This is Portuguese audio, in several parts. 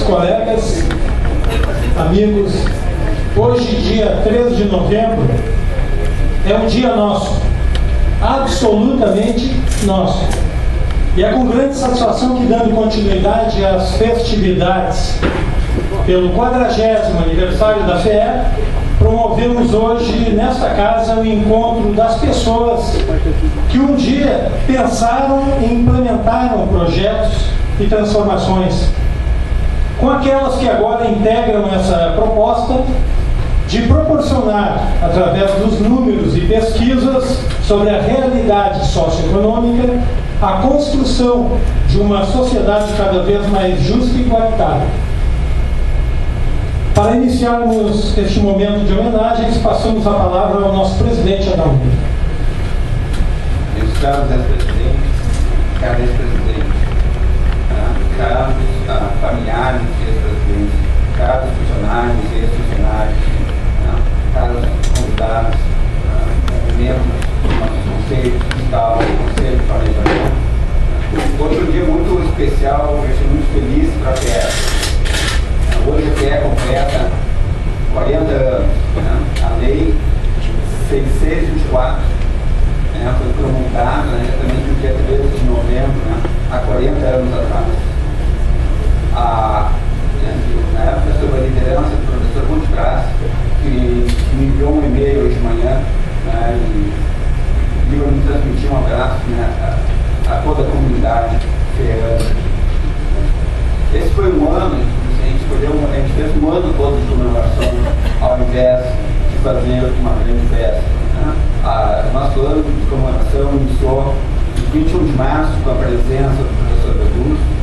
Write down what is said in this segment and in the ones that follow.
colegas, amigos, hoje, dia 13 de novembro, é um dia nosso, absolutamente nosso. E é com grande satisfação que, dando continuidade às festividades pelo 40º aniversário da FEE, promovemos hoje, nesta casa, o encontro das pessoas que um dia pensaram e implementaram projetos e transformações, com aquelas que agora integram essa proposta de proporcionar, através dos números e pesquisas sobre a realidade socioeconômica, a construção de uma sociedade cada vez mais justa e igualitária. Para iniciarmos este momento de homenagens, passamos a palavra ao nosso presidente Adalmir. Meus caros ex-presidentes, caros ex-presidentes, caros familiares de ex-presidentes, caros funcionários e ex-funcionários, caros convidados, membros do nosso conselho fiscal, conselho de planejamento. Hoje é um dia muito especial, eu estou muito feliz para a FEE. Hoje a FEE completa 40 anos. A lei 6624 foi promulgada exatamente no dia 13 de novembro, há 40 anos atrás. Na época, sob a liderança do professor Ruth Braz, que me enviou um e-mail hoje de manhã e me transmitiu um abraço a toda a comunidade feana. Esse foi um ano, a gente fez um ano todo de comemoração, ao invés de fazer uma grande festa. Nosso ano de comemoração iniciou em 21 de março com a presença do professor Augusto,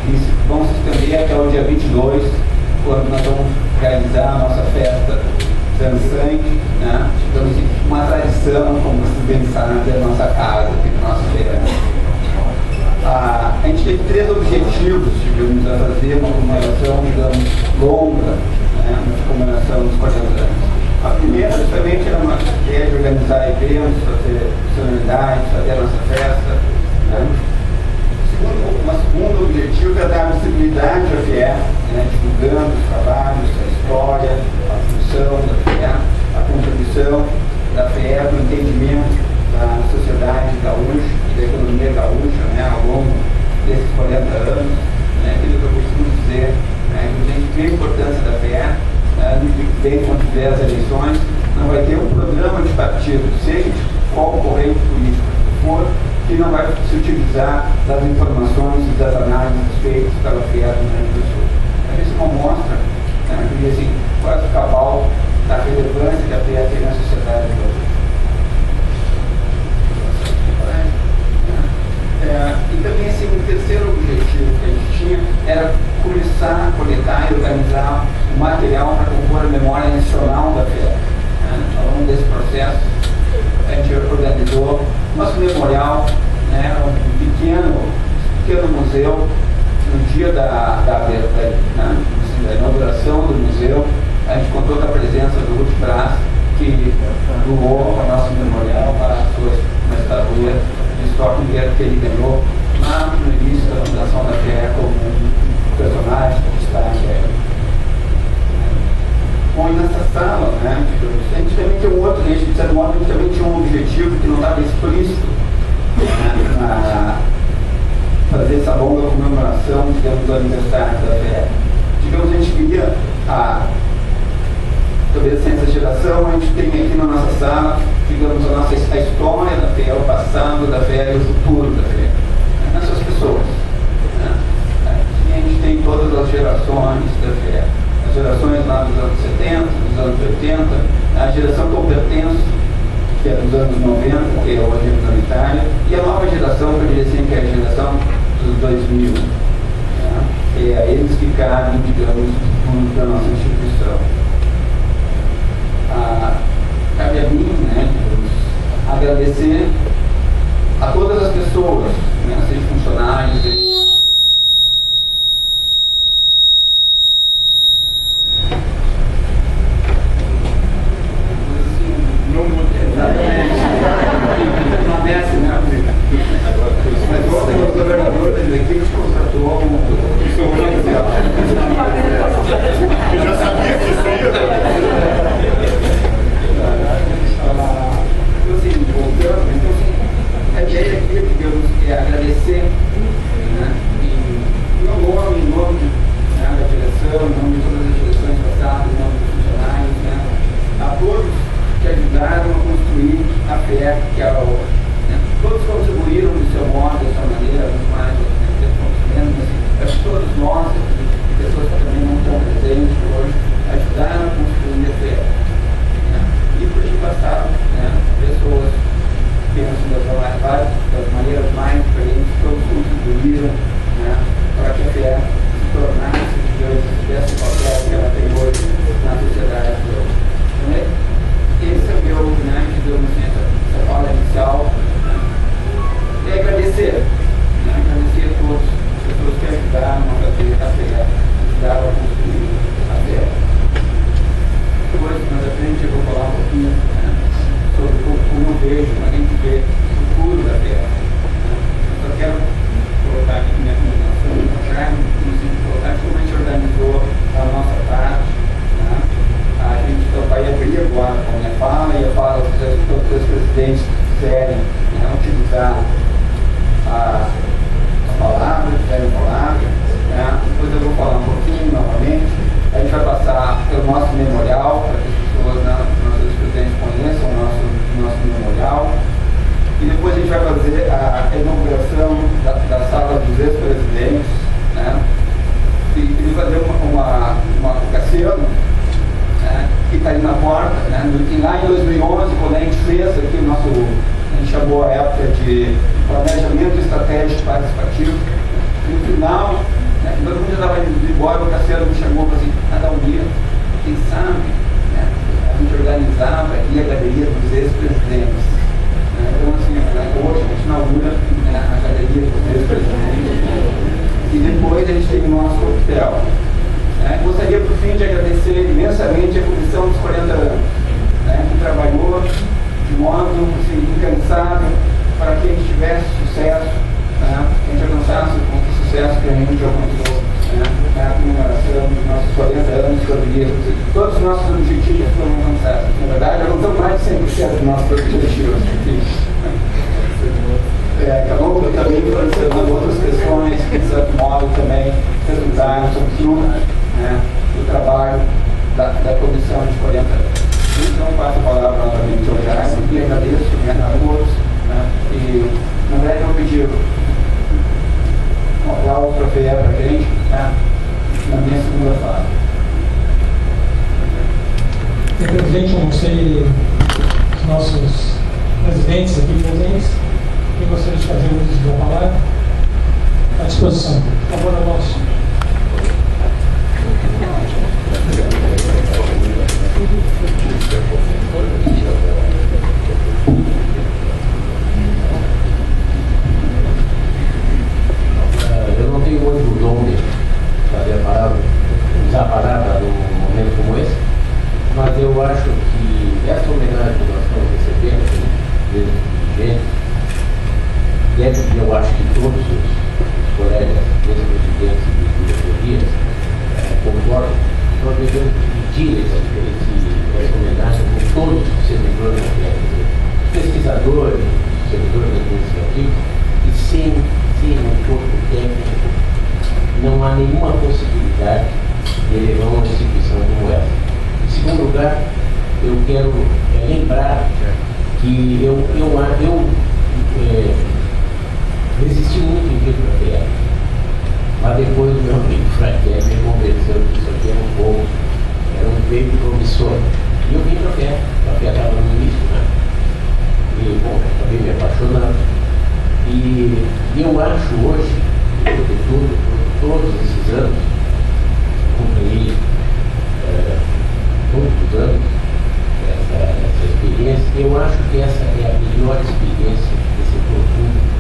e vamos se estender até o dia 22, quando nós vamos realizar a nossa festa dançante, digamos assim, uma tradição, como vocês bem sabem, da nossa casa, aqui da nossa feira. A gente teve 3 objetivos, digamos, a fazer uma comemoração, digamos, longa, uma comemoração dos 40 anos. A primeira, justamente, era uma ideia de organizar eventos, fazer sonoridades, fazer a nossa festa. Um segundo objetivo é dar visibilidade à FEE, divulgando os trabalhos, a história, a função da FEE, a contribuição da FEE no entendimento da sociedade gaúcha e da economia gaúcha, ao longo desses 40 anos. Aquilo que eu costumo dizer, que a gente vê a importância da FEE, no que vem quando tiver as eleições, não vai ter um programa de partido, seja qual corrente política for, que não vai se utilizar das informações e das análises feitas pela FEE no Rio Grande do Sul. Isso não mostra, assim, quase o cabal da relevância que a FEE tem na sociedade gaúcha. E também, assim, o terceiro objetivo que a gente tinha era começar a coletar e organizar o material para compor a memória nacional da FEE. Ao longo desse processo, a gente organizou nosso memorial, um pequeno museu. No dia da inauguração do museu, a gente contou com a presença do Ruth Braz, que doou o nosso memorial para a sua mestradura de História que ele ganhou lá no início da fundação da FEE como um personagem de destaque. Bom, e nessa sala, a gente também tem um outro, a gente também tinha um objetivo que não estava explícito na fazer essa longa comemoração, digamos, do aniversário da FEE. Digamos, a gente queria, talvez sem exageração, a gente tem aqui na nossa sala, digamos, a história da FEE, o passado da FEE e o futuro da FEE. Essas pessoas. Aqui a gente tem todas as gerações da FEE. As gerações lá dos anos 70, dos anos 80, a geração que eu pertenço, que é dos anos 90, que é hoje minoritária, e a nova geração, que eu diria assim, que é a geração dos 2000. É a eles que cabem, digamos, da nossa instituição. Cabe a mim, agradecer a todas as pessoas, sejam funcionários, mas o governador da equipe contratou um ex-presidentes, né? E queria fazer uma Cassiano, né? Que está ali na porta, né? Lá em 2011, quando a gente fez aqui a gente chamou a época de planejamento estratégico participativo, no final, né, que todo mundo já estava indo embora, o Cassiano me chamou para assim, cada um dia, quem sabe, né, a gente organizava aqui a galeria dos ex-presidentes. Né? Então, assim, hoje a gente inaugura, né, a galeria dos ex-presidentes e depois a gente tem o nosso coquetel. Gostaria, por fim, de agradecer imensamente a Comissão dos 40 anos, né, que trabalhou de modo assim, incansável para que a gente tivesse sucesso, né, que a gente alcançasse o sucesso que a gente alcançou, né, na comemoração dos nossos 40 anos de galeria. Todos os nossos objetivos foram alcançados. Na verdade, alcançamos mais de 100% dos nossos objetivos. Ao longo do caminho foram observando outras questões que, de certo modo, também resultaram fruto, né, do trabalho da Comissão de 40 anos. Então, passo a palavra novamente ao Jair e agradeço, né, a todos. Né, e, na verdade, eu vou pedir um aplauso para a FEA para a gente, né, na minha segunda fala. Presidente, eu não sei os nossos presidentes aqui presentes. Quem gostaria de fazer o uso da palavra? À disposição. Por favor, Alonso. Eu não tenho muito dom de fazer a palavra, usar a palavra num momento como esse, mas eu acho que essa homenagem que nós estamos recebendo, desde gente, eu acho que todos os colegas, ex-presidentes de diretorias, concordam, nós devemos dividir essa homenagem com todos os servidores acadêmicos, pesquisadores, servidores administrativos, e sem um corpo técnico não há nenhuma possibilidade de elevar uma instituição como essa. Em segundo lugar, eu quero lembrar que eu resisti muito em vir para a FEA, mas depois o meu amigo Fraquel me convenceu que isso aqui era um veículo promissor. E eu vim para a FEA estava no início, né? E, bom, acabei me apaixonando. E eu acho hoje, sobretudo, por todos esses anos, acompanhei muitos anos essa experiência, eu acho que essa é a melhor experiência desse setor público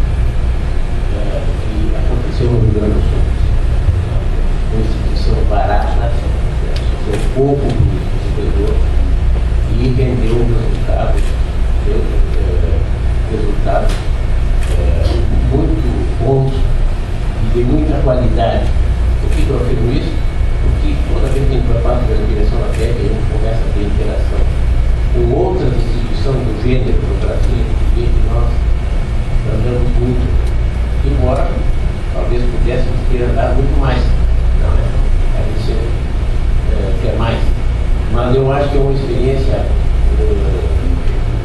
que aconteceu no Rio Grande do Sul. Uma instituição barata, foi pouco do interior e rendeu resultados muito bons e de muita qualidade. Por que eu afirmo isso? Porque toda vez que a gente vai para a direção da FEA, a gente começa a ter interação com outras instituições do gênero no Brasil, e nós andamos muito, embora talvez pudéssemos ter andado muito mais. Não, a gente sempre quer mais. Mas eu acho que é uma experiência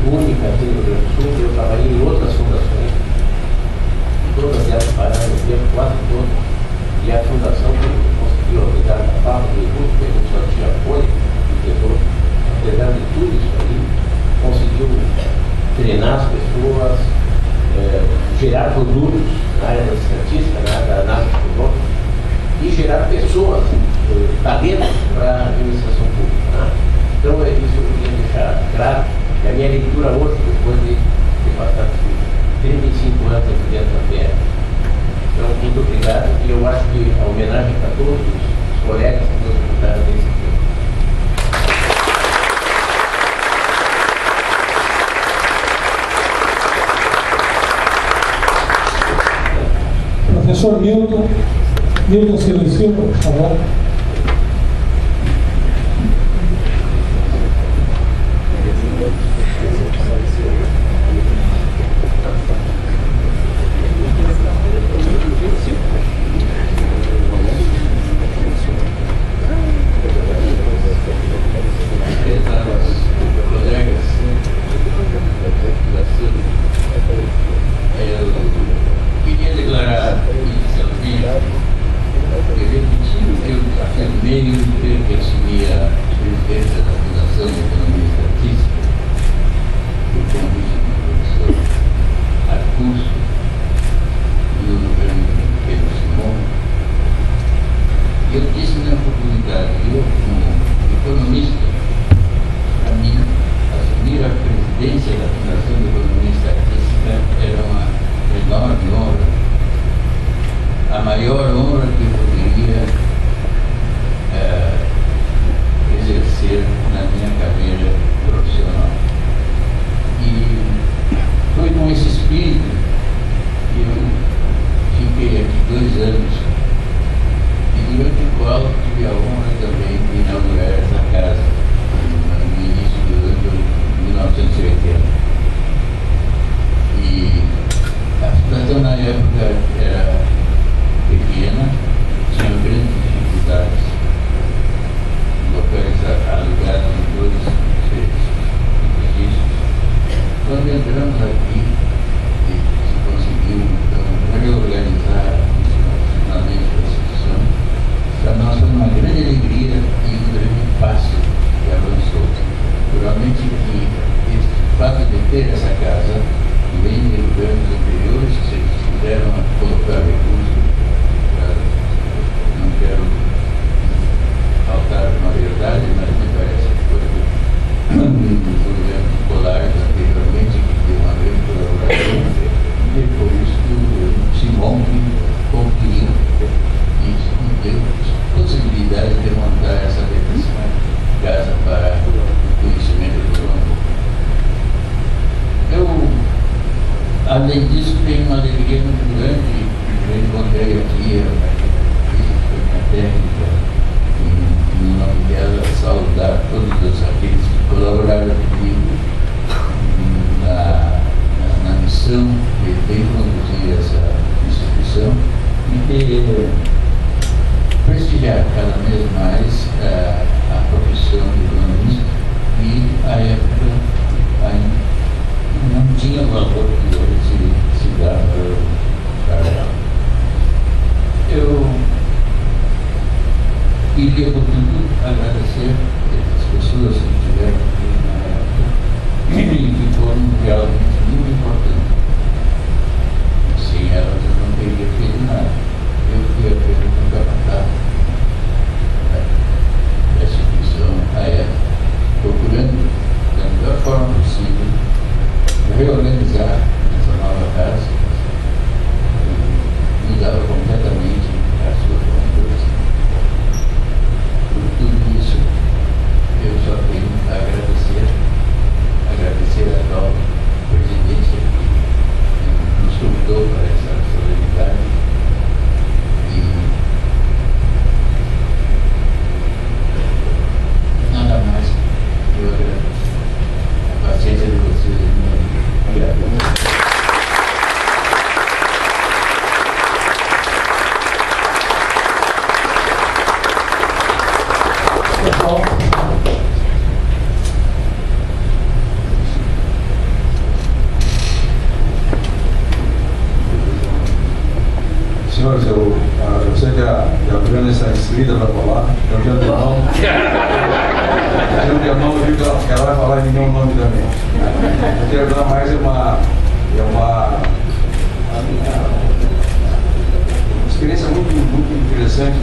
única aqui no Rio Grande do Sul. Eu trabalhei em outras fundações, todas elas pararam no tempo quase todo, e a fundação conseguiu, apesar da falta de recursos, porque a gente só tinha apoio do tesouro, apesar de tudo isso aí, conseguiu treinar as pessoas, gerar produtos na área da estatística, da análise econômica, e gerar pessoas talentos para a administração pública. Né? Então, isso eu queria deixar claro, que a minha leitura hoje, depois de ter passado 35 anos aqui dentro da FEA. Então, muito obrigado, e eu acho que a homenagem para todos os colegas que nos ajudaram nesse tempo. Professor Milton Silva, por favor. Eu queria declarar inicialmente a maior honra que eu poderia exercer na minha carreira profissional. E foi com esse espírito que eu fiquei aqui 2 anos, e durante o qual tive a honra também de inaugurar essa casa no início do ano de 1980. E a fundação na época era pequena, tinha grandes dificuldades, locais alugados em todos os edifícios. Quando entramos aqui, se conseguiu então reorganizar o funcionamento da instituição, para nós foi uma grande alegria e um grande passo que avançou. Naturalmente que o fato de ter essa casa vem de governos anteriores que se puderam colocar recursos, não quero faltar uma verdade, mas me parece que foi dos governos escolares anteriormente que deu uma grande colaboração, e depois do Simão que concluiu e deu possibilidade de montar essa belíssima casa para o conhecimento econômico. Além disso, tenho uma alegria muito grande. Eu encontrei aqui a minha técnica, e no nome dela saudar todos aqueles que colaboraram comigo na missão de bem conduzir essa instituição e de prestigiar cada vez mais a profissão de economista, e a época ainda não tinha o valor que hoje se dá para ela. Eu queria, portanto, agradecer as pessoas que estiveram aqui na época e que foram realmente muito importantes. Sem elas eu não teria feito nada. Eu fui apenas um capataz da instituição à época, procurando, da melhor forma possível, reorganizar essa nova casa e mudava completamente a sua configuração. Por tudo isso, eu só tenho a agradecer a tal presidência que nos convidou para essa solenidade e nada mais. Eu agradeço a paciência de vocês. Senhores, eu sei que a Adriana está inscrita para falar, eu de antemão, eu digo que ela vai falar em nenhum nome também. Eu quero dar mais uma experiência muito interessante,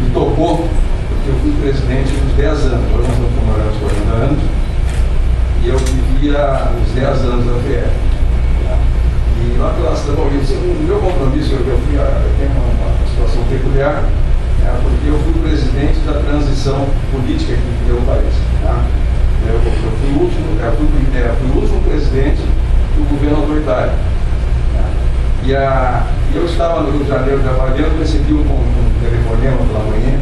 me tocou, porque eu fui presidente uns 10 anos, hoje nós estamos comemorando os 40 anos, e eu vivia os 10 anos da FE. E lá pela cidade paulista, o meu compromisso, eu tenho uma situação peculiar, porque eu fui presidente da transição política que viveu o país. Eu fui o último presidente do governo autoritário. E eu estava no Rio de Janeiro trabalhando, recebi um telefonema pela manhã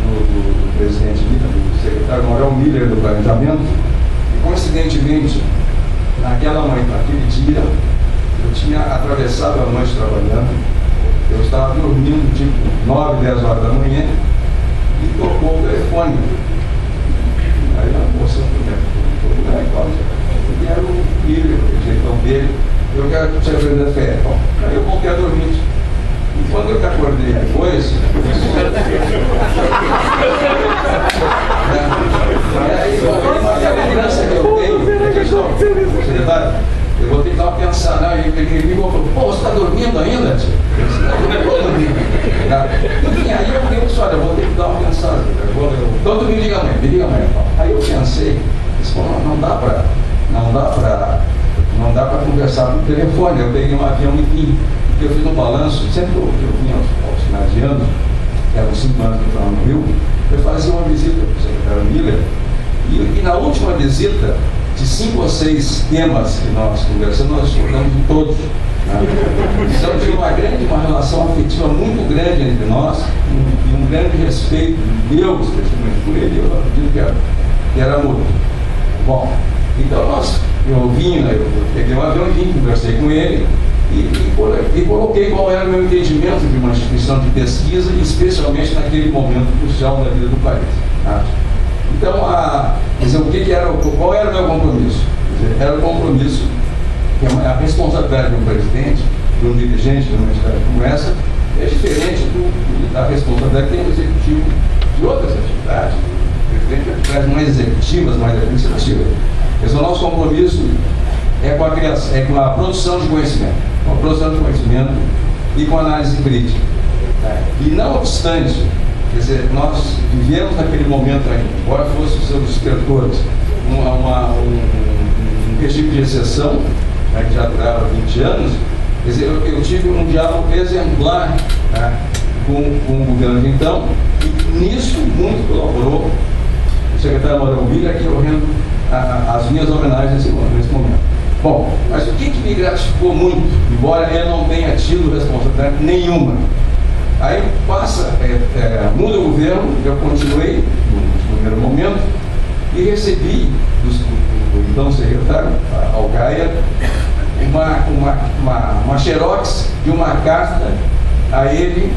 do presidente Miller, do secretário Manuel Miller do Planejamento, e coincidentemente, naquele dia, eu tinha atravessado a noite trabalhando, eu estava dormindo tipo 9, 10 horas da manhã e tocou o telefone. Aí a moça e era o filho, o jeitão dele, eu quero te aprender a fé. Aí eu voltei a dormir. E quando eu acordei depois, a lembrança que eu tenho, eu vou ter que dar uma pensada, ele me falou, pô, você está dormindo ainda, tio? Eu estou dormindo. Enfim, aí eu disse, olha, eu vou ter que dar uma pensada. Então tu me diga amanhã. Aí eu pensei, não dá para não dá para conversar por telefone. Eu peguei um avião e vim. Eu fiz um balanço, sempre que eu vinha aos finais de ano, que eram 5 anos que eu estava no Rio, eu fazia uma visita para o secretário Miller, e na última visita, de 5 ou 6 temas que nós conversamos, nós discordamos de todos. Então tinha uma relação afetiva muito grande entre nós e um grande respeito de Deus, especialmente por ele, eu acredito que era mútuo. Bom, então eu peguei um avião e vim, conversei com ele e coloquei qual era o meu entendimento de uma instituição de pesquisa, especialmente naquele momento crucial da vida do país. Tá? Então, qual era o meu compromisso? Era o compromisso, que a responsabilidade de um presidente, de um dirigente de uma entidade como essa, é diferente da responsabilidade que tem o executivo de outras atividades. O presidente tem atividades mais executivas, mais administrativas. Esse é o nosso compromisso, com a produção de conhecimento, com a produção de conhecimento e com a análise crítica. E não obstante, quer dizer, nós vivemos naquele momento ainda, embora fossem seus escritores, um regime de exceção, que já durava 20 anos, quer dizer, eu tive um diálogo exemplar com o governo de então, e nisso muito colaborou o secretário Mourão Villa, que eu rendo as minhas homenagens nesse momento. Bom, mas o que me gratificou muito, embora eu não tenha tido responsabilidade nenhuma, aí muda o governo, eu continuei no primeiro momento e recebi do então secretário Algaia uma xerox de uma carta a ele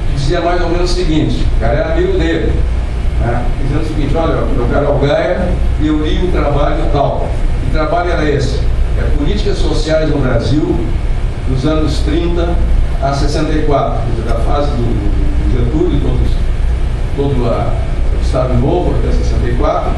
que dizia mais ou menos o seguinte: o cara era amigo dele, dizendo o seguinte: olha, eu quero Algaia e eu li o trabalho tal. Que trabalho era esse? Políticas sociais no Brasil dos anos 30 a 64, da fase do Getúlio, todo o Estado Novo até 64,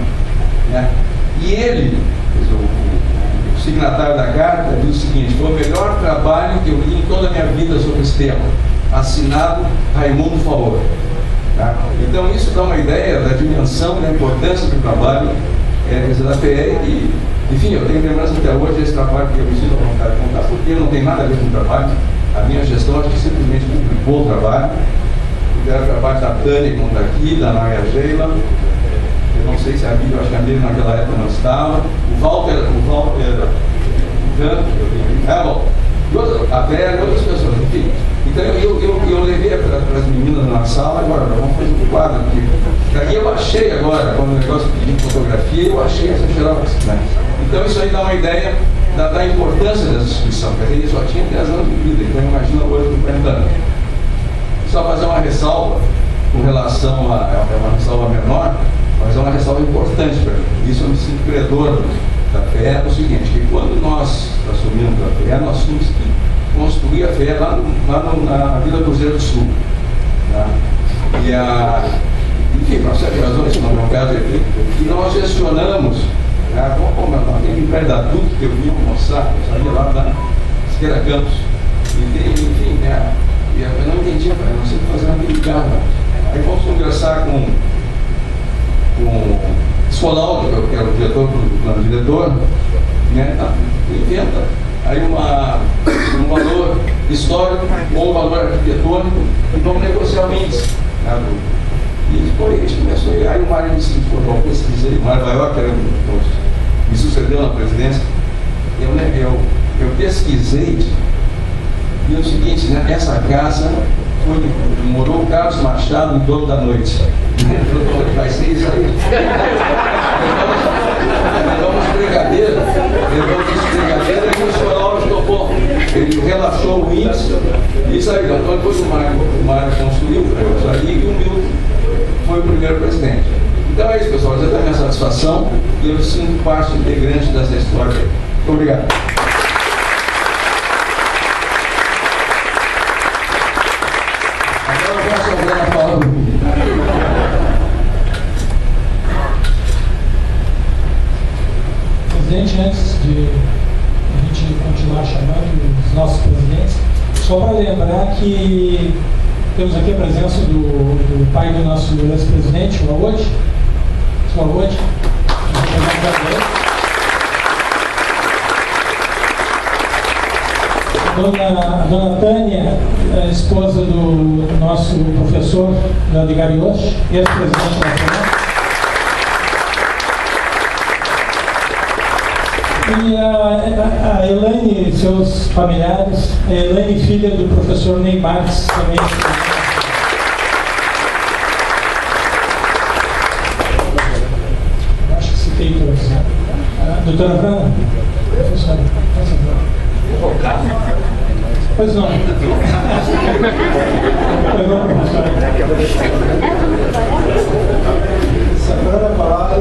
e ele, o signatário da carta, diz o seguinte: foi o melhor trabalho que eu li em toda a minha vida sobre esse tema, assinado Raimundo Faoro. Então isso dá uma ideia da dimensão e da importância do trabalho da PE, e enfim, eu tenho lembrança até hoje desse trabalho que eu me sinto à vontade de contar, porque não tem nada a ver com o trabalho. A minha gestão, acho que simplesmente publicou o trabalho. Era o trabalho da Tânia, que não está aqui, da Maria Sheila. Eu não sei se a Bíblia, acho que a Bíblia naquela época não estava. O Walter, a Vera e outras pessoas, enfim. Então eu levei para as meninas na sala, agora vamos fazer um quadro aqui. Daí eu achei agora, quando o negócio pediu fotografia, eu achei essa xerox. Então isso aí dá uma ideia da importância dessa instituição, porque ele só tinha 10 anos de vida, então imagina hoje com 40 anos. Só fazer uma ressalva com relação é uma ressalva menor, mas é uma ressalva importante para mim. Isso eu me sinto credor da FE, é o seguinte: que quando nós assumimos a FE, nós tínhamos que construir a FE lá na Vila Cruzeiro do Sul. Enfim, por uma série de razões, não é um caso aqui, e nós gestionamos, tem que perto da Duque, que eu vim almoçar, eu saía lá da Esquerda Campos, enfim, eu não entendia, eu não sei fazer naquele carro. Aí fomos conversar com o Escolaldo, que era o diretor do plano diretor, inventa aí um valor histórico ou um valor arquitetônico e vamos negociar o índice. E por isso começou. Aí o Mário disse: eu pesquisei, o Mário Baió, que me sucedeu na presidência, eu pesquisei e o seguinte, essa casa morou o Carlos Machado em torno da noite. Vai ser isso aí. Levamos brigadeiro e o senhor Lauro topou. Ele relaxou o índice e saiu. Então depois o Mário construiu isso aí e o Milton foi o primeiro presidente. Então é isso, pessoal. Essa é a minha satisfação e eu sinto parte integrante dessa história. Muito obrigado. Agora eu vou sobrar a palavra. Presidente, antes de a gente continuar chamando os nossos presidentes, só para lembrar que temos aqui a presença do pai do nosso ex-presidente, o Awod. A dona Tânia, a esposa do nosso professor Leandro Garioche, ex-presidente da FENAC. E a Elaine e seus familiares, a Elaine, filha do professor Ney Marques, também. Acho que citei todos. Doutora Brana? Professora, pois não. Pois não, professora. Segurando a palavra.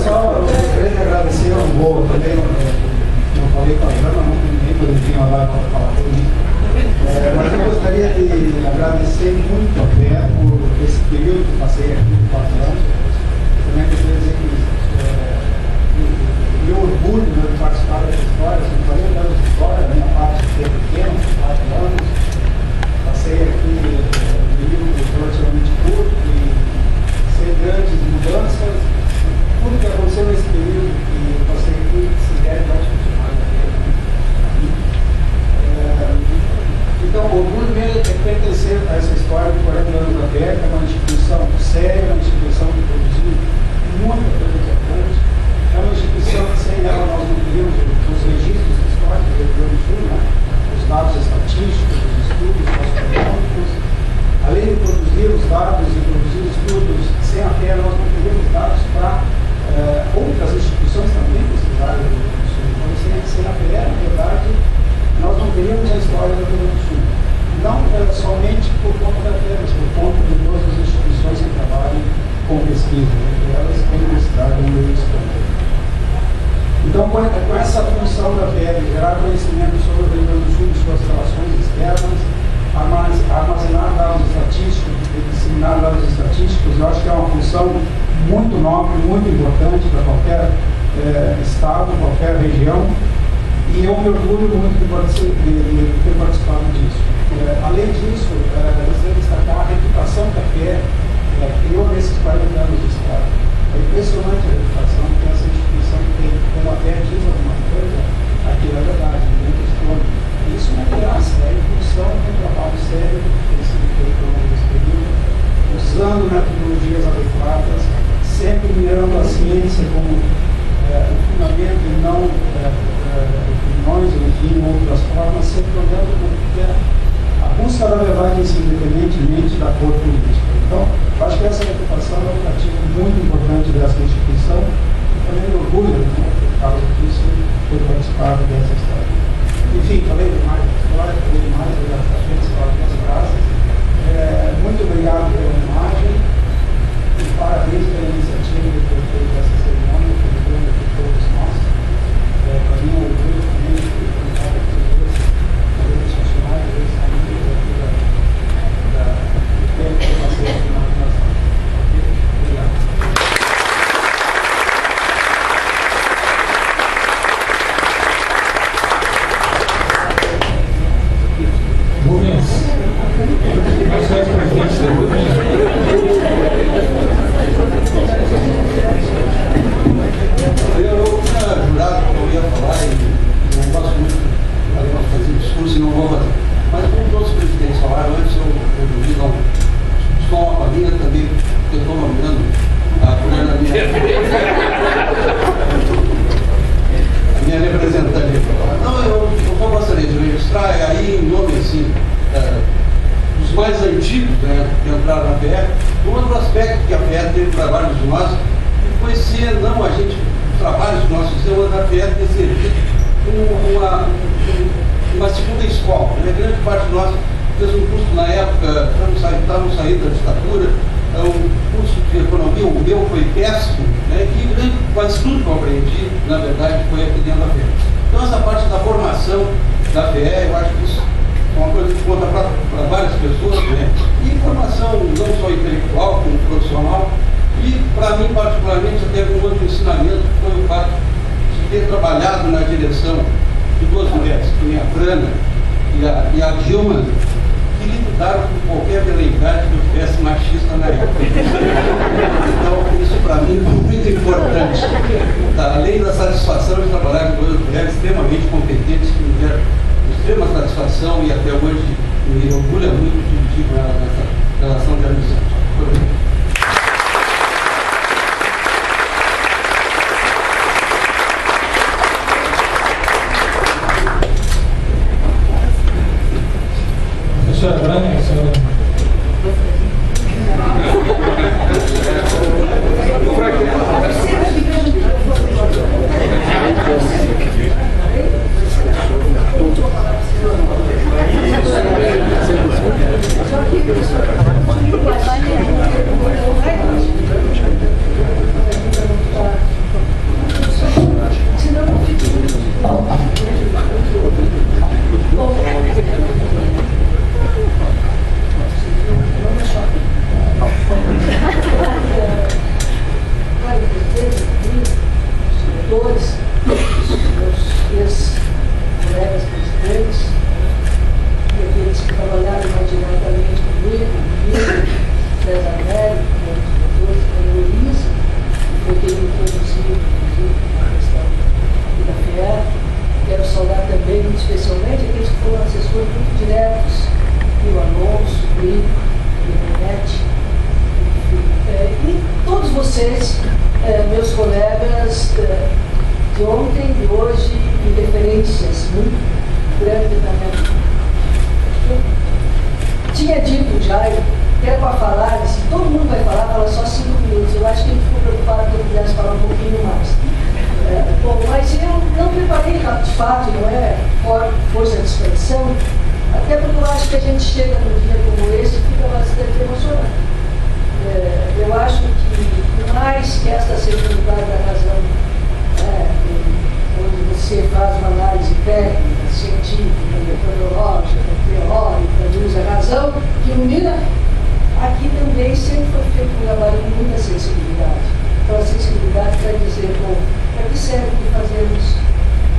Só eu gostaria de agradecer ao Boa também. Não falei com a Brana, não tem ninguém quando vinha lá para falar comigo. Mas eu gostaria de agradecer muito a Fé por esse período que passei aqui, 4 anos. Também gostaria de dizer que meu orgulho de participar dessa história, são 40 anos de história, a minha parte é pequena, 4 anos. Passei aqui um período relativamente curto e sem grandes mudanças. Tudo que aconteceu nesse período que eu passei aqui se deve ao funcionário da Fé. Então, o orgulho mesmo é pertencer a essa história de 40 anos da Fé, que é uma instituição séria, uma instituição que produziu muita coisa importante. É uma instituição que sem ela nós não teríamos os registros históricos do Rio Grande do Sul, né? Os dados estatísticos, os estudos socioeconômicos. Além de produzir os dados e produzir estudos, sem a Fé nós não teríamos dados para outras instituições também precisarem do Rio Grande do Sul. Então, sem a Fé, na verdade, nós não teríamos a história do Rio Grande do Sul. Não somente por conta da Fé, mas por conta de todas as instituições que trabalham com pesquisa, entre elas a Universidade onde eu estou. Então, com essa função da FEB, gerar conhecimento sobre o Rio Grande do Sul e suas relações externas, armazenar dados estatísticos, disseminar dados estatísticos, eu acho que é uma função muito nobre, muito importante para qualquer estado, qualquer região, e eu me orgulho muito de ter participado disso. Além disso, gostaria de destacar a reputação que a FEB criou nesses 40 anos de história. É impressionante a reputação que essa instituição tem. Quando a Fé diz alguma coisa, aquilo é verdade, ninguém questiona. Isso não é graça, é em função de um trabalho sério que tem sido feito ao longo desse período, usando metodologias adequadas, sempre mirando a ciência como o fundamento e não opiniões, ou enfim, outras formas, sempre olhando a busca da verdade em si, independentemente da cor política. Então, acho que essa reputação é um ativo muito importante dessa instituição e também me orgulho, né, por causa disso, por participar dessa história. Enfim, falei demais da história, falei demais das frases. Muito obrigado pela imagem e parabéns pela iniciativa de ter feito essa cerimônia, que foi de todos nós. Para mim, é um orgulho também de contar com os dois funcionários, dois amigos aqui do tempo que eu passei aqui na fundação. Obrigado. Rubens, você é presidente da Rubens. Eu tinha jurado que eu ia falar e não gosto muito de fazer discurso e não vou fazer. Mas como todos os presidentes falaram antes, eu digo só uma palhinha também, porque eu estou nomeando a colher na minha representante. Não, eu só gostaria de registrar aí em nome assim, dos mais antigos, né, que entraram na FER, um outro aspecto que a FER teve trabalhos de nós, que foi ser, não a gente, os trabalhos nossos, a FER ter servido uma segunda escola. Né? Grande parte de nós fez um curso na época, estávamos saindo da ditadura, um curso de economia, o meu foi péssimo, né? E quase tudo que eu aprendi, na verdade, foi aqui dentro da FER. Então essa parte da formação da FER, eu acho que isso é uma coisa que conta para várias pessoas, né? E formação não só intelectual, como profissional, e para mim particularmente até um outro ensinamento que foi o fato de ter trabalhado na direção de duas mulheres, que é a Frana e a Dilma, que lidaram com qualquer veleidade que eu tivesse machista na época. Então, isso para mim foi muito importante. Tá? Além da satisfação satisfação de trabalhar com dois mulheres extremamente competentes que me deram extrema satisfação e até hoje me orgulha muito de dividir com ela nessa relação de amizade. Muito obrigado. Professora Branca, senhora. Meus colegas de ontem, de hoje, e referências muito grandes na minha vida. Eu tinha dito já, que era para falar, se todo mundo vai falar, fala só 5 minutos. Eu acho que ele ficou preocupado que eu pudesse falar um pouquinho mais. Bom, mas eu não preparei, de fato, não é força de expressão, até porque eu acho que a gente chega num dia como esse e fica bastante emocionado. Eu acho que, por mais que esta seja o lugar da razão, onde você faz uma análise técnica, científica, metodológica, teórica, e usa a razão, que ilumina, aqui também sempre foi feito um trabalho com muita sensibilidade. Aquela sensibilidade para dizer, bom, para que serve o que fazemos,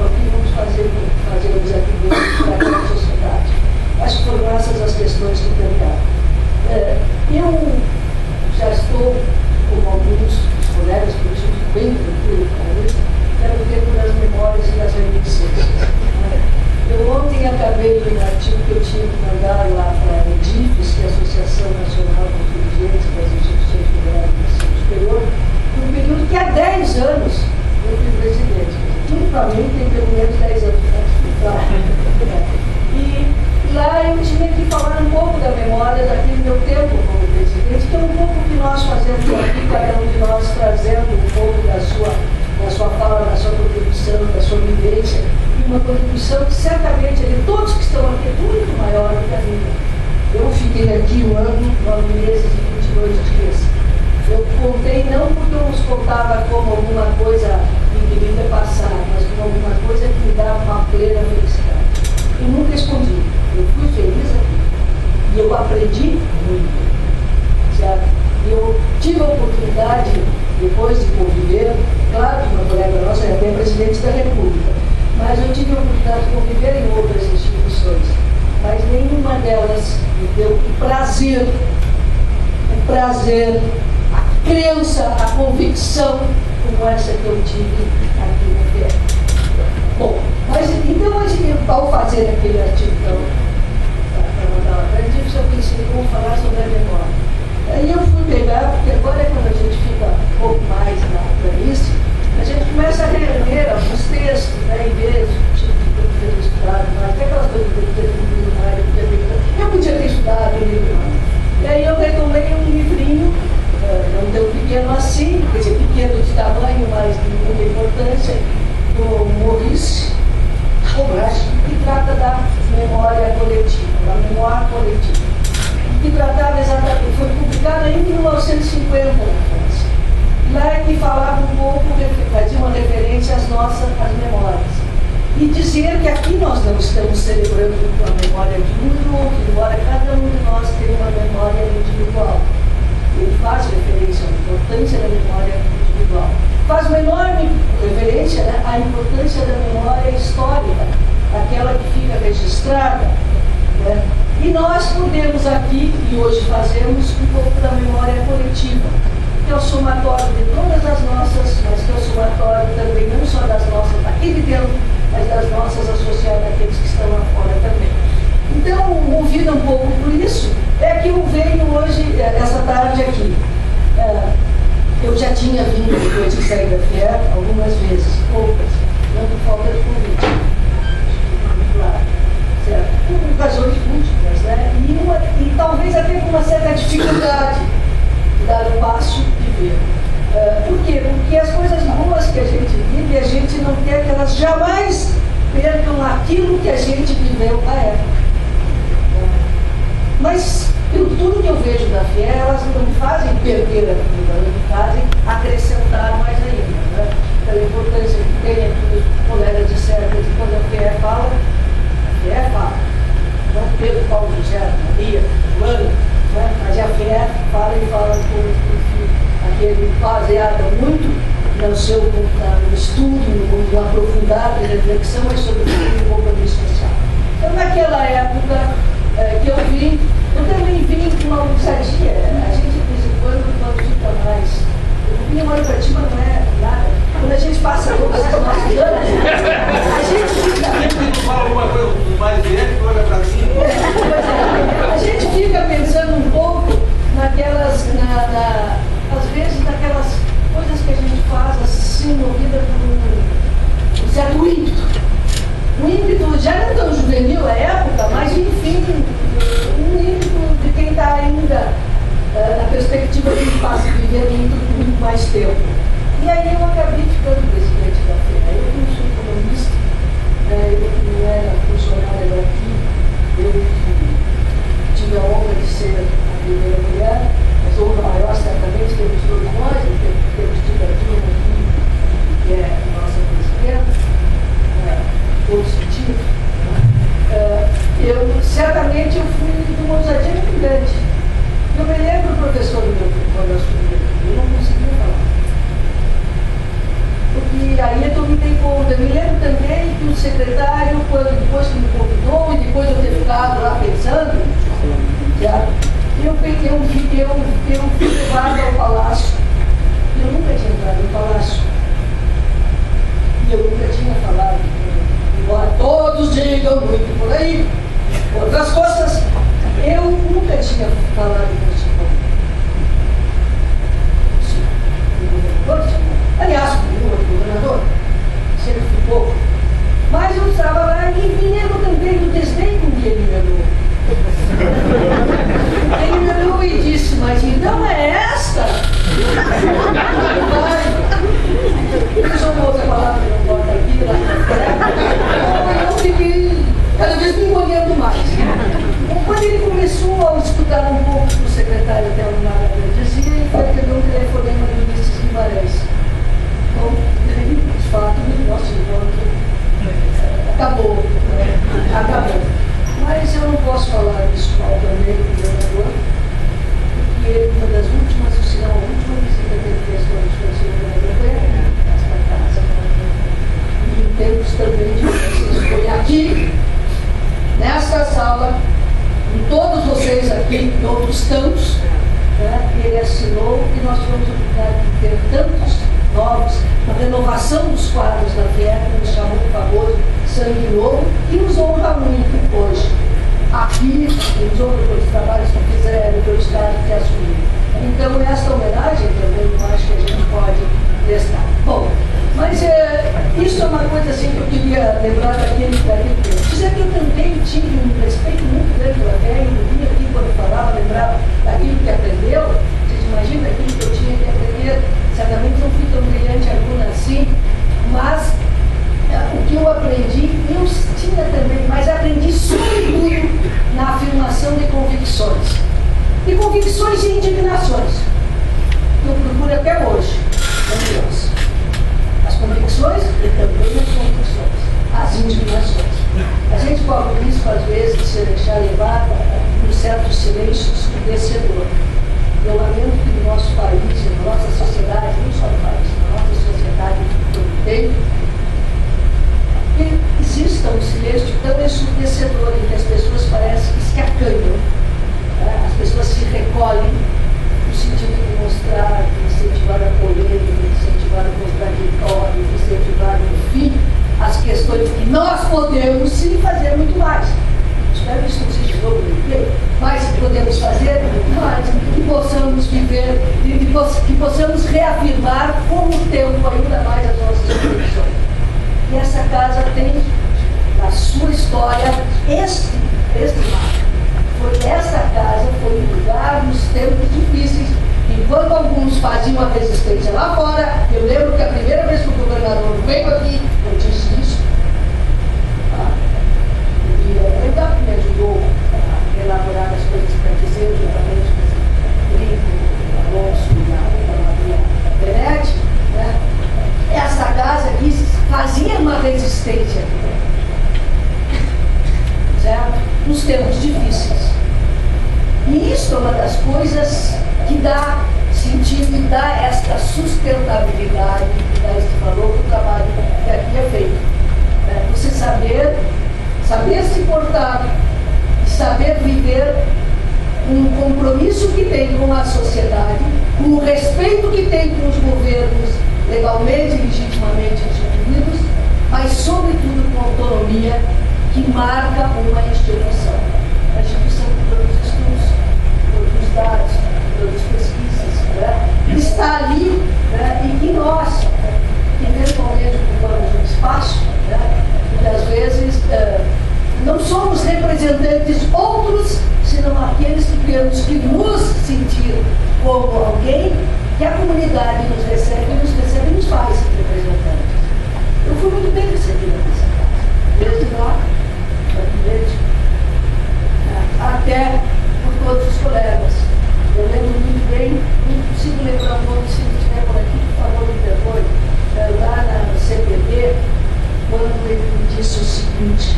o que vamos fazermos aqui dentro para a sociedade. Acho que foram essas as questões que permearam. Eu já estou, como alguns colegas, por isso fico bem tranquilo com isso, quero ver pelas memórias e das reminiscências. Eu ontem acabei um artigo que eu tinha que mandar lá para a EDIFES, que é a Associação Nacional de Dirigentes das Instituições Federais de Ensino Superior, num período que há 10 anos eu fui presidente. Tudo para mim tem pelo menos 10 anos para explicar. E lá eu tinha que falar um pouco da memória daquele meu tempo como presidente, que é um pouco o que nós fazemos aqui, cada um de nós trazendo um pouco da sua fala, da sua contribuição, da sua vivência, e uma contribuição que certamente de todos que estão aqui é muito maior do que a minha. Eu fiquei aqui 1 ano, 9 meses e 22 dias. Eu contei não porque eu nos contava como alguma coisa infinita passar, mas como alguma coisa que me dava uma plena felicidade. Eu nunca escondi. Eu fui feliz aqui. E eu aprendi muito. Certo? Eu tive a oportunidade, depois de conviver, claro que uma colega nossa é até presidente da República, mas eu tive a oportunidade de conviver em outras instituições. Mas nenhuma delas me deu o prazer, a crença, a convicção como essa que eu tive aqui no FEA. Bom, mas então, ao fazer aquele artigo para mandar para a gente, eu pensei, vou falar sobre a memória. Aí eu fui pegar, porque agora é quando a gente fica um pouco mais na planície, a gente começa a reler alguns textos, né, em vez de ter estudado mais, até aquelas coisas que eu podia ter lido mais, eu podia ter estudado um livro mais. E aí eu retomei um livrinho, não tão pequeno assim, quer dizer, pequeno de tamanho, mas de muita importância, do Maurice Robrach, que trata da memória coletiva, da memória coletiva. Que tratava exatamente, foi publicado em 1950 na França. Lá ele falava um pouco, fazia uma referência às memórias. E dizer que aqui nós não estamos celebrando a memória de um e do outro, embora cada um de nós tenha uma memória individual. Ele faz referência à importância da memória individual. Faz uma enorme referência, né, à importância da memória histórica, aquela que fica registrada, né? E nós podemos aqui, e hoje fazemos, um pouco da memória coletiva, que é o somatório de todas as nossas, mas que é o somatório também não só das nossas jamais percam aquilo que a gente viveu na época. Mas, pelo tudo que eu vejo da FE, elas não me fazem perder aquilo, elas me fazem acrescentar mais ainda. Né? Pela importância que tem aqui, os colegas disseram que quando a FE fala, a FE fala. Não Pedro, Paulo, José, Maria, Fulano, né? Mas a FE fala e fala com aquele baseado muito no seu no estudo, no aprofundado, reflexão, mas sobretudo no compromisso social. Então, naquela época que eu vim, eu também vim com uma ousadia. A gente, de vez em quando fica mais. O minha mãe para ti, mas não é nada. Quando a gente passa todas as nossas anos, a gente fica. Sempre fala alguma coisa mais velha, olha para cima. A gente fica pensando um pouco naquelas. Às vezes, naquelas coisas que a gente faz assim, movida por um certo ímpeto. Um ímpeto já não tão juvenil à época, mas enfim, um ímpeto de quem está ainda na perspectiva de viver muito mais tempo. E aí eu acabei ficando presidente da FE. Eu não sou economista, eu não era funcionária daqui, eu tive a honra de ser a primeira mulher, mas a honra maior certamente temos todos nós, temos tido a turma aqui, que é a nossa presidenta. Todo sentido, certamente eu fui de uma ousadia muito grande. Eu me lembro, professor, quando eu assumi, eu não conseguia falar. Porque aí eu me dei conta. Eu me lembro também que o secretário, depois que me convidou, e depois de eu ter ficado lá pensando, eu fui levado ao palácio. Eu nunca tinha entrado no palácio. E eu nunca tinha falado. Embora todos digam muito por aí, outras coisas, eu nunca tinha falado nesse ponto. Aliás, o governador, sempre fui pouco. Mas eu estava lá e me lembro também do desdém com que ele me olhou. Ele me olhou e disse, mas então é esta? Isso é uma outra palavra que não pode aqui, lá. Eu fiquei cada vez me envolvendo mais. Quando ele começou a escutar um pouco do secretário até o nada dizia, ele foi receber um telefonema do Ulisses Guimarães. Então, de fato, o nosso encontro acabou. Mas eu não posso falar disso mal também do governador, porque uma das últimas, se não a última visita que ele fez quando foi o governador foi esta casa. E em tempos também de vocês foi aqui, nesta sala, com todos vocês aqui, em outros tantos, né, ele assinou e nós tivemos a oportunidade de ter tantos novos, a renovação dos quadros da FE, que nos chamou de famoso sangue novo, e nos honra muito hoje. Aqui, nos honra pelos trabalhos que fizeram, pelo estado que assumiram. Então, esta homenagem também eu acho que a gente pode prestar. Bom, mas isso é uma coisa assim que eu queria lembrar daquele tempo. Dizer que eu também tive um respeito muito grande pela FE, e vinha aqui quando falava, lembrava daquilo que aprendeu. Vocês imaginam aquilo que eu tinha que aprender? Certamente não fui tão brilhante aluna assim, mas o que eu aprendi, eu tinha também, mas aprendi sobretudo na afirmação de convicções. E convicções e indignações. Eu procuro até hoje, as convicções e também as convicções, as indignações. A gente corre o risco, às vezes, de se deixar levar por um certo silêncio ensurdecedor. Eu lamento que no nosso país, na nossa sociedade, não só no país, na nossa sociedade todo tempo, que exista um silêncio tão ensurdecedor em que as pessoas parecem que se acanham, né? As pessoas se recolhem no sentido de mostrar, de incentivar a polêmica, de incentivar o contraditório, de incentivar, enfim, as questões que nós podemos sim fazer muito mais. Espero que isso não seja novo ninguém, mas podemos fazer muito mais, que possamos viver, que possamos reafirmar com o tempo ainda mais as nossas convicções. E essa casa tem, na sua história, este marco. Essa casa foi um lugar nos tempos difíceis, enquanto alguns faziam a resistência lá fora. Eu lembro que a primeira vez que o governador veio aqui, eu disse isso. me ajudou a elaborar as coisas para dizer, juntamente com o Rico, o Alonso e a Maria Benetti, né? Essa casa aqui fazia uma resistência, certo? Nos tempos difíceis. E isso é uma das coisas que dá sentido e dá esta sustentabilidade que dá este valor para o trabalho que aqui é feito. Você saber se portar e saber viver um compromisso que tem com a sociedade, com o respeito que tem com os governos legalmente e legitimamente instituídos, mas sobretudo com a autonomia que marca uma instituição. A instituição que produz estudos, produz dados, produz pesquisas, né? Está ali, né? E que nós, eventualmente ocupamos um espaço, né? Muitas vezes não somos representantes outros, senão aqueles que temos que nos sentir como alguém que a comunidade nos recebe e nos faz representantes. Eu fui muito bem recebida nessa casa, desde lá, até por todos os colegas. Eu lembro muito bem, não consigo lembrar o nome, se não estiver por aqui, por favor, me perdoe, lá na CPB, quando ele me disse o seguinte: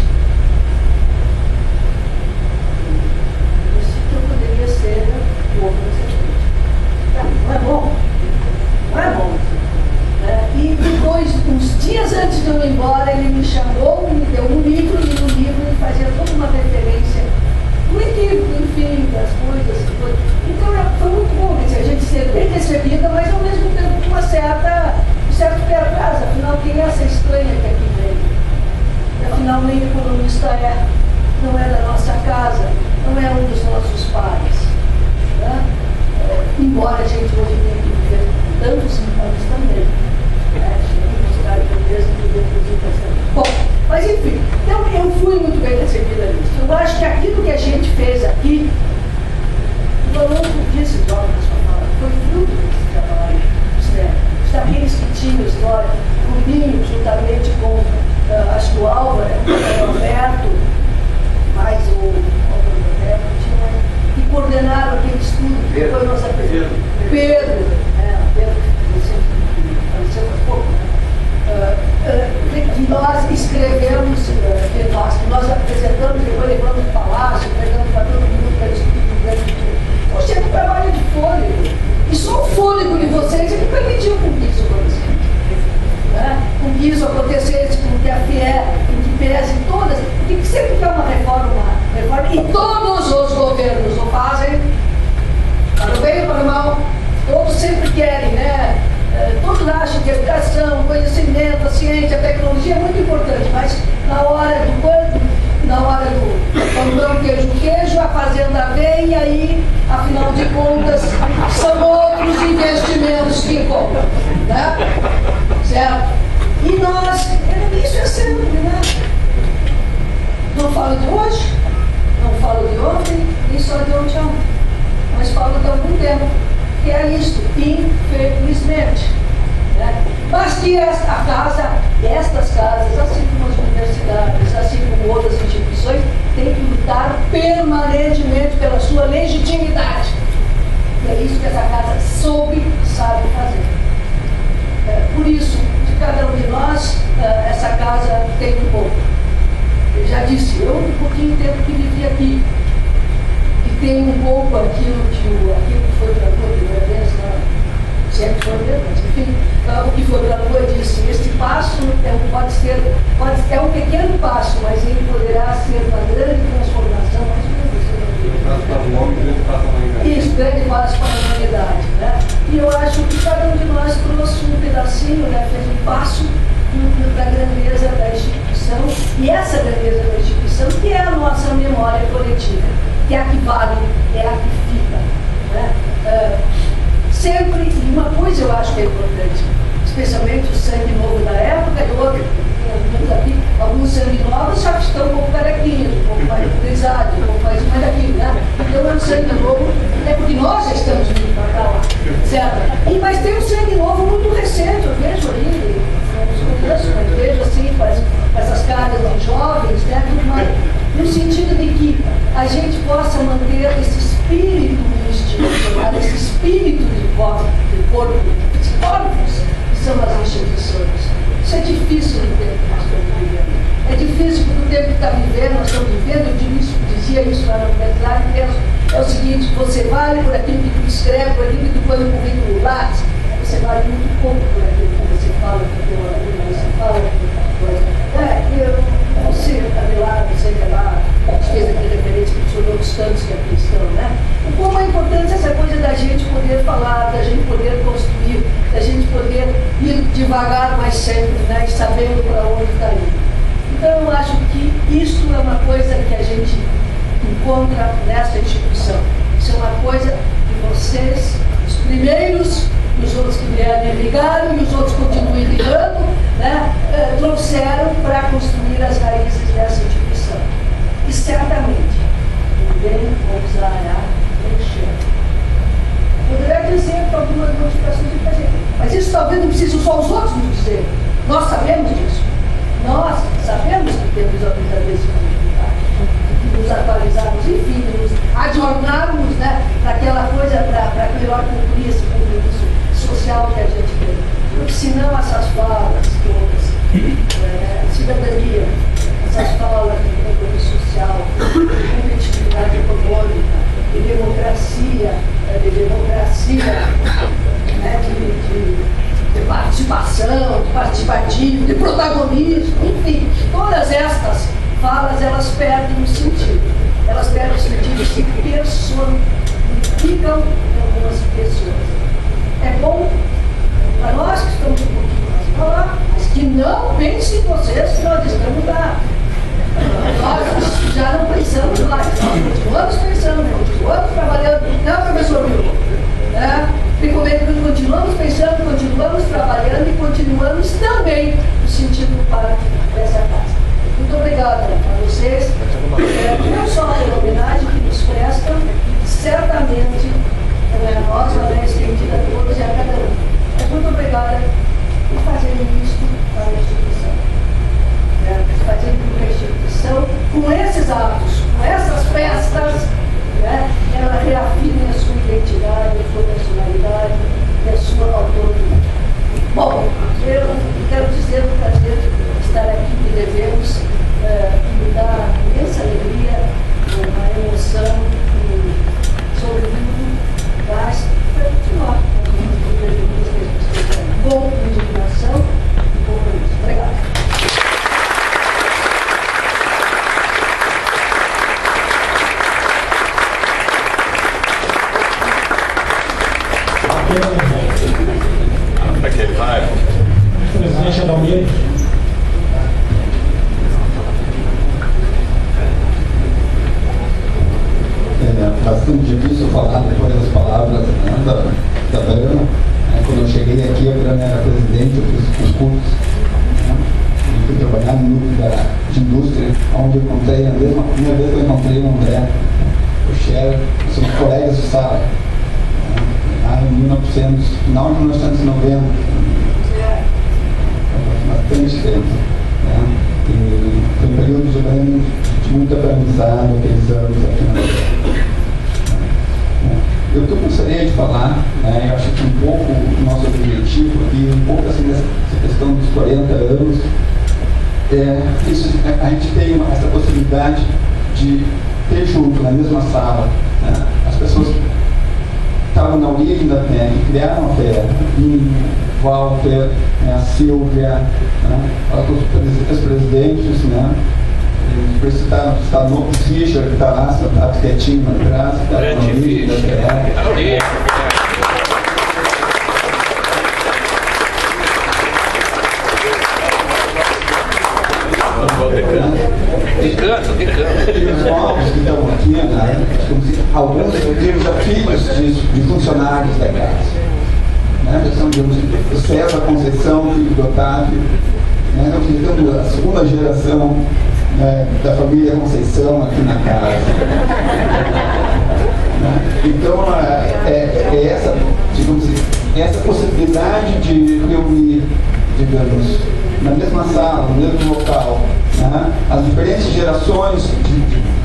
isso que eu poderia ser o outro CPB. Não é bom? Não é bom. E depois, uns dias antes de eu ir embora, ele me chamou, me deu um livro, e no livro ele fazia toda uma referência, um equívoco, enfim, das coisas. Então foi muito bom, quer dizer, a gente ser bem recebida, mas ao mesmo tempo com um certo pé atrás. Afinal, quem é essa estranha que aqui veio? Afinal, nem economista é, não é da nossa casa, não é um dos nossos pais. Né? Embora a gente hoje tenha que viver com tantos sintomas também. Bom, mas enfim, então eu fui muito bem recebida nisso. Eu acho que aquilo que a gente fez aqui, o Alonso disse logo na sua fala, foi fruto desse trabalho dos técnicos, daqueles que tinham história, o Rubinho, juntamente com, acho que o Álvaro, o Alberto, mais o Alberto, que coordenaram aquele estudo, que foi nossa Pedro, Pedro, faz pouco, que nós escrevemos, nós apresentamos, depois levamos no palácio, pregamos para todo mundo, para estudo. Poxa, é um trabalho de fôlego. E só o fôlego de vocês é que permitiu com que isso acontecesse. Né? Com que isso acontecesse, com que a FIE, com que pese todas, porque sempre que é uma reforma, e todos os governos o fazem, para o bem ou para o mal, todos sempre querem, né? Todos acham que a educação, o conhecimento, a ciência, a tecnologia é muito importante, mas na hora do pão, queijo, a fazenda vem e aí, afinal de contas, são outros investimentos que compram, né? Certo? E nós, isso é sempre, né? Não falo de hoje, não falo de ontem, nem só de ontem, mas falo de algum tempo. Que é isso, infelizmente. Né? Mas que estas casas, assim como as universidades, assim como outras instituições, têm que lutar permanentemente pela sua legitimidade. E é isso que essa casa sabe fazer. Por isso, de cada um de nós, essa casa tem um pouco. Eu já disse, eu um pouquinho tempo que vivi aqui, tem um pouco aquilo que foi para a rua de uma vez, sempre foi mesmo, mas enfim, o que foi para a rua disse, este passo é um pequeno passo, mas ele poderá ser uma grande transformação, isso, grande passo para a humanidade. Né? E eu acho que cada um de nós trouxe um pedacinho, né, fez um passo da grandeza da instituição, e essa grandeza da instituição que é a nossa memória coletiva, que é a que vale, é a que fica. Né? Sempre, e uma coisa eu acho que é importante, especialmente o sangue novo da época, e outro, aqui, alguns sangue novos já estão um pouco carequinhos, um pouco mais utilizados, um pouco mais daquilo, né? Então é um sangue novo, é porque nós já estamos vindo para lá, certo? Mas tem um sangue novo muito recente, eu vejo ali, mas vejo assim, essas caras de jovens, né? No sentido de que espírito institucional, esse espírito de corpo, de corpos, que são as instituições. Isso é difícil no tempo que nós estamos vivendo. É difícil porque o tempo que está vivendo, nós estamos vivendo, eu dizia isso lá na universidade, é o seguinte: você vale por aquilo que tu escreve, por aquilo que tu põe no currículo Lattes, você vale muito pouco por aquilo que você fala, porque você fala muita coisa. Eu não sei, Abelardo, não sei lá, a gente fez aqui referência sobre outros tantos que aqui estão, né? Como é importante essa coisa da gente poder falar, da gente poder construir, da gente poder ir devagar, mas sempre, né? E sabendo para onde está indo. Então, eu acho que isso é uma coisa que a gente encontra nessa instituição. Isso é uma coisa que vocês, os primeiros, os outros que vieram ligaram e os outros continuam ligando, né, trouxeram para construir as raízes dessa instituição. E certamente, ninguém ousará mexer. Poderia dizer para algumas modificações de fazer, mas isso talvez não precise só os outros nos dizer. Nós sabemos disso. Nós sabemos que temos a verdadeira nos atualizarmos, enfim, nos adornarmos, né, para aquela coisa, para melhor cumprir esse compromisso social que a gente tem. Porque senão essas falas todas, cidadania, essas falas de compromisso social, de competitividade econômica, de democracia, né, de participação, de participativo, de protagonismo, enfim, todas estas falas, elas perdem o sentido. Elas perdem o sentido, se personificam em algumas pessoas. É bom para nós que estamos um pouquinho mais para lá, mas que não pensem vocês que nós estamos lá. Nós já não pensamos lá, nós continuamos pensando, continuamos trabalhando. Não, professor Milton, né? Continuamos pensando, continuamos trabalhando e continuamos também no sentido parte dessa casa. Muito obrigada a vocês, não só pela homenagem que nos prestam, certamente a nós, a estendida a todos e a cada um. Mas muito obrigada por fazerem isso para a instituição. Fazendo com a instituição, com esses atos, com essas festas, né, ela reafirma a sua identidade, a sua personalidade e a sua autonomia. Bom, eu quero dizer o prazer de estar aqui, que devemos, que me dá imensa alegria, uma emoção, e, sobretudo, mas para continuar com indignação e compromisso. Obrigada. Aquele vai. Presidente Adalmir. É bastante difícil falar depois das palavras, né, da Brana. Quando eu cheguei aqui, a Brana era presidente, eu fiz os cursos. Né, eu fui trabalhar no núcleo de indústria, onde eu encontrei, a primeira vez que eu encontrei o André, o Cher, somos colegas de sala. Em final de 1990, bastante tempo, né? E foi um período de muito aprendizado, aqueles anos aqui na Bahia. Eu gostaria de falar, né, eu acho que um pouco o nosso objetivo aqui, um pouco assim, dessa questão dos 40 anos, a gente tem essa possibilidade de ter junto, na mesma sala, né, as pessoas estavam na origem da PEN, que criaram a FEA, Walter, a Silvia, né, os presidentes, né, eles citaram o Fischer, que está lá, sentado quietinho atrás, que está na origem da FEA. E os novos que estão aqui, né, alguns deles já filhos de funcionários da casa. Né, já são, digamos, o César Conceição, filho do Otávio, né, nós temos a segunda geração, né, da família Conceição aqui na casa. Né, então, essa, digamos, essa possibilidade de reunir, digamos, na mesma sala, no mesmo local, né, as diferentes gerações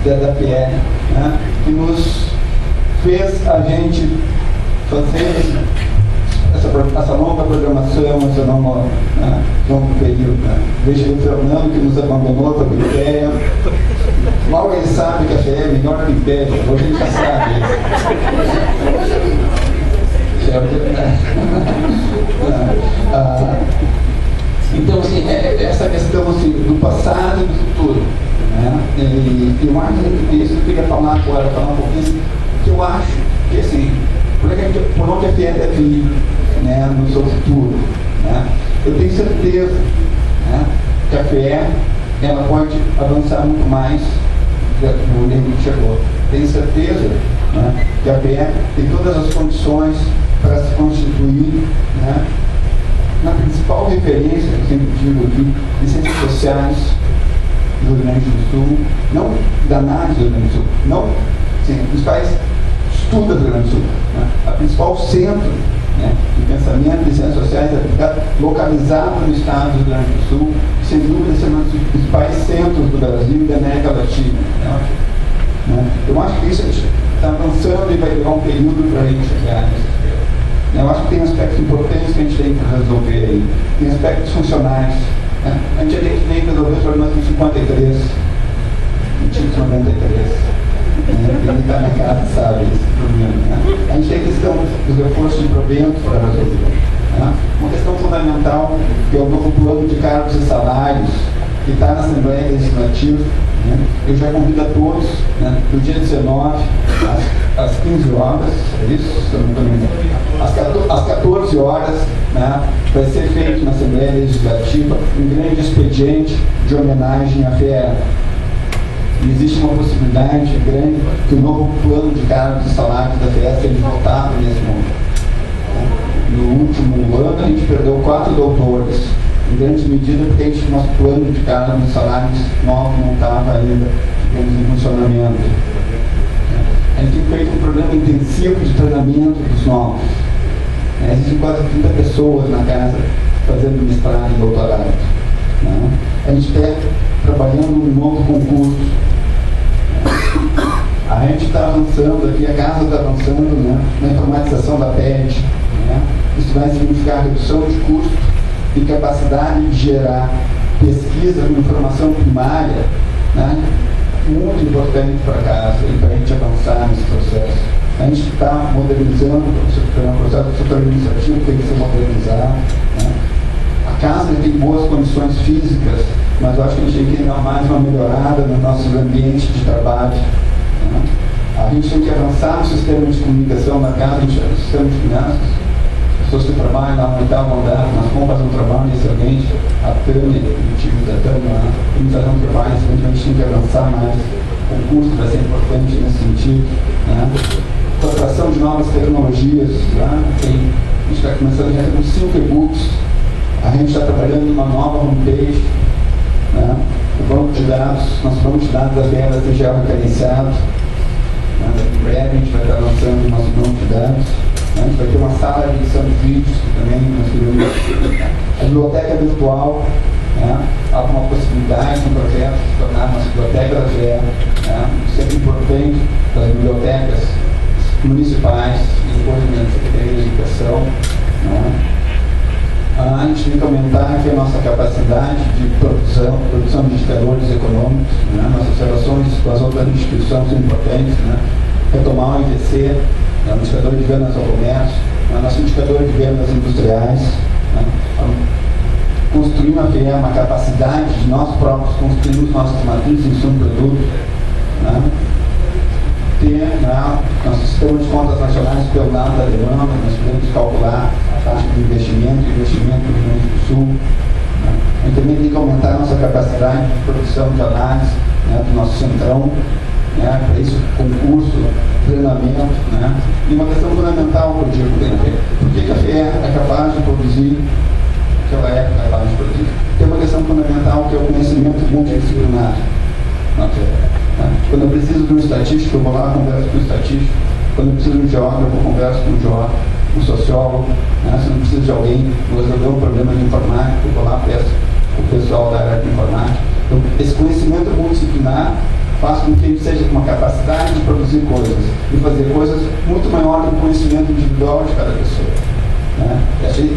da PE, né, que nos fez a gente fazer essa nova programação, esse novo período. Né? Veja o Fernando que nos abandonou para o Império. Logo ele sabe que a FE é melhor que o Império, hoje ele já sabe. Então, assim, essa questão assim, do passado e do futuro. Né? E eu acho que isso eu queria falar agora, falar um pouquinho, assim, que eu acho que assim, por onde a FE deve ir, né, no seu futuro. Né? Eu tenho certeza, né, que a FE ela pode avançar muito mais do nível que chegou. Tenho certeza, né, que a FE tem todas as condições para se constituir, né, na principal referência, que eu sempre digo aqui, de ciências sociais do Rio Grande do Sul, não da análise do Rio Grande do Sul, não, sim, os principais estudos do Rio Grande do Sul, né, a principal centro, né, de pensamento de ciências sociais aplicado, localizado no estado do Rio Grande do Sul, sem dúvida sendo um dos principais centros do Brasil e da América Latina. Né? Eu acho que isso a gente está avançando e vai levar um período para a gente chegar nesse. Eu acho que tem aspectos importantes que a gente tem que resolver aí. Tem aspectos funcionais. Né? A gente tem que resolver os problemas de 53, 93. Quem está na casa sabe esse problema. Né? A gente tem a questão dos reforços de provento para resolver. Né? Uma questão fundamental, que é o novo plano de cargos e salários, que está na Assembleia Legislativa. Né? Eu já convido a todos, né, no dia 19, às 15 horas, é isso? Às 14 horas, né, vai ser feito na Assembleia Legislativa um grande expediente de homenagem à FE. Existe uma possibilidade grande que o novo plano de cargos e salários da FE seja votado nesse momento. No último ano, a gente perdeu 4 doutores. Em grande medida porque o nosso plano de cargos e salários novo não estava ainda, digamos, em funcionamento. A gente tem feito um programa intensivo de treinamento dos novos. Existem quase 30 pessoas na casa fazendo mestrado e doutorado. A gente está trabalhando num novo concurso. A gente está avançando aqui, a casa está avançando, né, na informatização da PED. Isso vai significar redução de custo e capacidade de gerar pesquisa com informação primária, né, muito importante para casa e para a gente avançar nesse processo. A gente está modernizando, o processo do setor administrativo tem que ser modernizado. Né. A casa tem boas condições físicas, mas eu acho que a gente tem que dar mais uma melhorada nos nossos ambientes de trabalho. Né. A gente tem que avançar no sistema de comunicação da casa, no sistema de finanças. Pessoas que trabalham lá no oitavo andar, nós vamos fazer um trabalho excelente, a Tânia, o time da Tânia, vamos fazer um trabalho excelente, a gente tem que avançar mais, o curso vai ser importante nesse sentido. Né? Contratação de novas tecnologias, né? A gente está começando já com 5 e-books, a gente está trabalhando numa nova homepage, né? O banco de dados, nosso banco de dados da Bela seja referenciado, né? Em breve a gente vai estar lançando o nosso banco de dados. A gente vai ter uma sala de edição de vídeos que também nós queremos. A biblioteca virtual, né? Há uma possibilidade, um projeto de se tornar uma biblioteca da FE, né? Sempre importante das bibliotecas municipais e depois da Secretaria de Educação. Né? A gente tem que aumentar aqui a nossa capacidade de produção de indicadores econômicos. Né? Nossas relações com as outras instituições são importantes. Né? Retomar o IVC, o indicador de vendas ao comércio, o nosso indicador de vendas industriais, né? Construir uma capacidade de nós próprios construirmos nossas matrizes em subproduto, né? Ter nosso sistema de contas nacionais pelo lado da demanda, nós podemos calcular a taxa de investimento no Rio Grande do Sul. Né? A gente também tem que aumentar a nossa capacidade de produção de análise, né, do nosso centrão. Né, para isso, concurso, treinamento, né, e uma questão fundamental que eu digo, por que a FE é capaz de produzir o que ela é capaz de produzir? Tem uma questão fundamental que é o conhecimento multidisciplinar na FE. Né? Quando eu preciso de um estatístico, eu vou lá e converso com o estatístico. Quando eu preciso de um geógrafo, eu converso com um geógrafo, um sociólogo. Né? Se eu não preciso de alguém para resolver um problema de informática, eu vou lá e peço o pessoal da área de informática. Então, esse conhecimento multidisciplinar, faz com que ele seja com uma capacidade de produzir coisas e fazer coisas muito maior do que o conhecimento individual de cada pessoa. Né?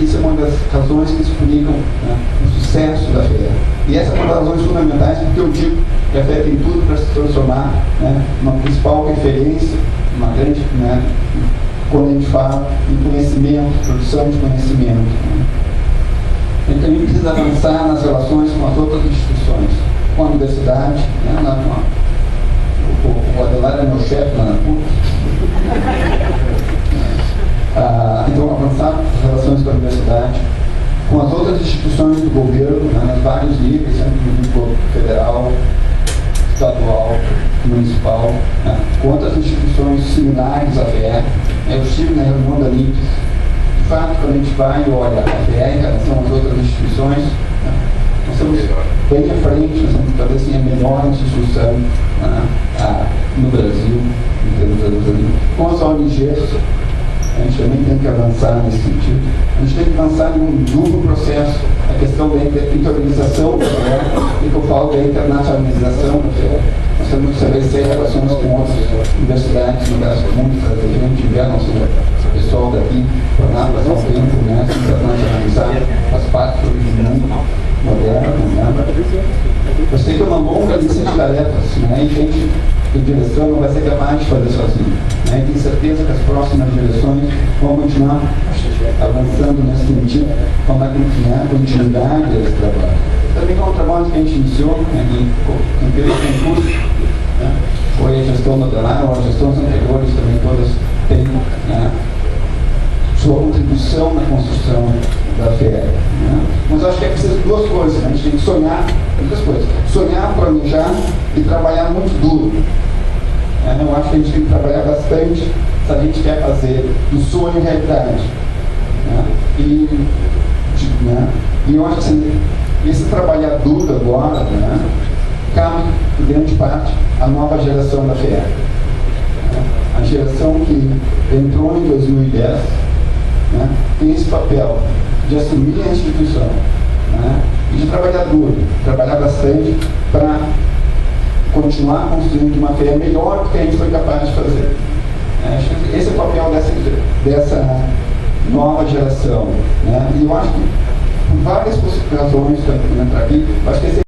Isso é uma das razões que explicam, né, o sucesso da fé. E essa é uma das razões fundamentais porque eu digo que a fé tem tudo para se transformar, né, numa principal referência, uma grande, né, quando a gente fala em conhecimento, produção de conhecimento. Né? Então a gente precisa avançar nas relações com as outras instituições, com a universidade, né, o Adelar é meu chefe lá na PUC. Então, avançar as relações com a universidade, com as outras instituições do governo, né, nos vários níveis, no nível federal, estadual, municipal, né, com outras instituições similares à FEE. Eu estive na reunião da NIPS. De fato, quando a gente vai e olha a FEE em relação às outras instituições, né, nós estamos bem à frente, nós estamos talvez assim, a melhor instituição, né, no Brasil, em termos de com as ONGs. A gente também tem que avançar nesse sentido. A gente tem que avançar em um duplo processo. A questão da internalização da FEE, e que eu falo da internacionalização da FEE. Nós temos que estabelecer relações com outras universidades no Brasil, muito para a gente tiver nosso pessoal daqui, para nada passar um tempo, né, se internacionalizar, faz parte do mundo moderno. Né? Eu sei que é uma longa lista de tarefas, né, e a gente de direção não vai ser capaz de fazer sozinho. Né? Tenho certeza que as próximas direções vão continuar avançando nesse sentido, com a continuidade desse trabalho. Também é um trabalho que a gente iniciou, né, em pelo concurso, né? Foi a gestão modelar, as gestões anteriores também todas têm, né, sua contribuição na construção da FEE. Né? Mas eu acho que é preciso duas coisas, né? A gente tem que sonhar, muitas coisas. Sonhar, planejar e trabalhar muito duro. Eu acho que a gente tem que trabalhar bastante se a gente quer fazer do sonho realidade. Né? E eu acho que esse trabalhar duro agora, né, cabe, em grande parte, à nova geração da FEE. A geração que entrou em 2010, né, tem esse papel de assumir a instituição, né, e de trabalhar duro, trabalhar bastante para continuar construindo uma FEE melhor do que a gente foi capaz de fazer. Acho que esse é o papel dessa nova geração. Né, e eu acho que, por várias razões que eu vou entrar aqui, eu acho que esse